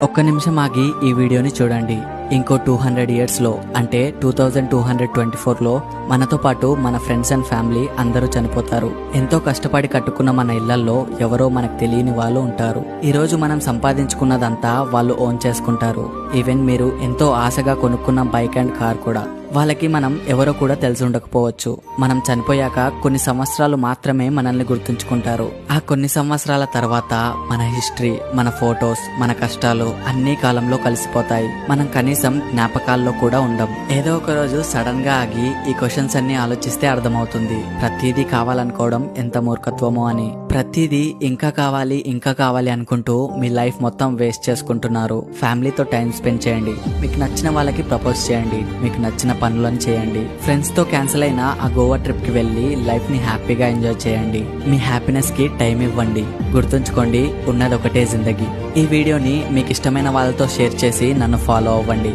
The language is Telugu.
ఒక్క నిమిషం ఆగి ఈ వీడియోని చూడండి. ఇంకో 200 years లో అంటే 2224లో మనతో పాటు మన ఫ్రెండ్స్ అండ్ ఫ్యామిలీ అందరూ చనిపోతారు. ఎంతో కష్టపడి కట్టుకున్న మన ఇళ్లల్లో ఎవరో మనకు తెలియని వాళ్ళు ఉంటారు. ఈ రోజు మనం సంపాదించుకున్నదంతా వాళ్ళు ఓన్ చేసుకుంటారు. ఈవెన్ మీరు ఎంతో ఆశగా కొనుక్కున్న బైక్ అండ్ కార్ కూడా. వాళ్ళకి మనం ఎవరో కూడా తెలిసి ఉండకపోవచ్చు. మనం చనిపోయాక కొన్ని సంవత్సరాలు మాత్రమే మనల్ని గుర్తుంచుకుంటారు. ఆ కొన్ని సంవత్సరాల తర్వాత మన హిస్టరీ, మన ఫొటోస్, మన కష్టాలు అన్ని కాలంలో కలిసిపోతాయి. మనం కనీసం జ్ఞాపకాల్లో కూడా ఉండం. ఏదో ఒక రోజు సడన్ గా ఆగి ఈ క్వశ్చన్స్ అన్ని ఆలోచిస్తే అర్థమవుతుంది ప్రతిదీ కావాలనుకోవడం ఎంత మూర్ఖత్వమో అని. ప్రతిదీ ఇంకా కావాలి అనుకుంటూ మీ లైఫ్ మొత్తం వేస్ట్ చేసుకుంటున్నారు. ఫ్యామిలీతో టైం స్పెండ్ చేయండి. మీకు నచ్చిన వాళ్ళకి ప్రపోజ్ చేయండి. మీకు నచ్చిన పనులను చేయండి. ఫ్రెండ్స్ తో క్యాన్సిల్ అయిన ఆ గోవా ట్రిప్ కి వెళ్లి లైఫ్ ని హ్యాపీగా ఎంజాయ్ చేయండి. మీ హ్యాపీనెస్ కి టైం ఇవ్వండి. గుర్తుంచుకోండి, ఉన్నది ఒకటే జిందగీ. ఈ వీడియోని మీకు ఇష్టమైన వాళ్ళతో షేర్ చేసి నన్ను ఫాలో అవ్వండి.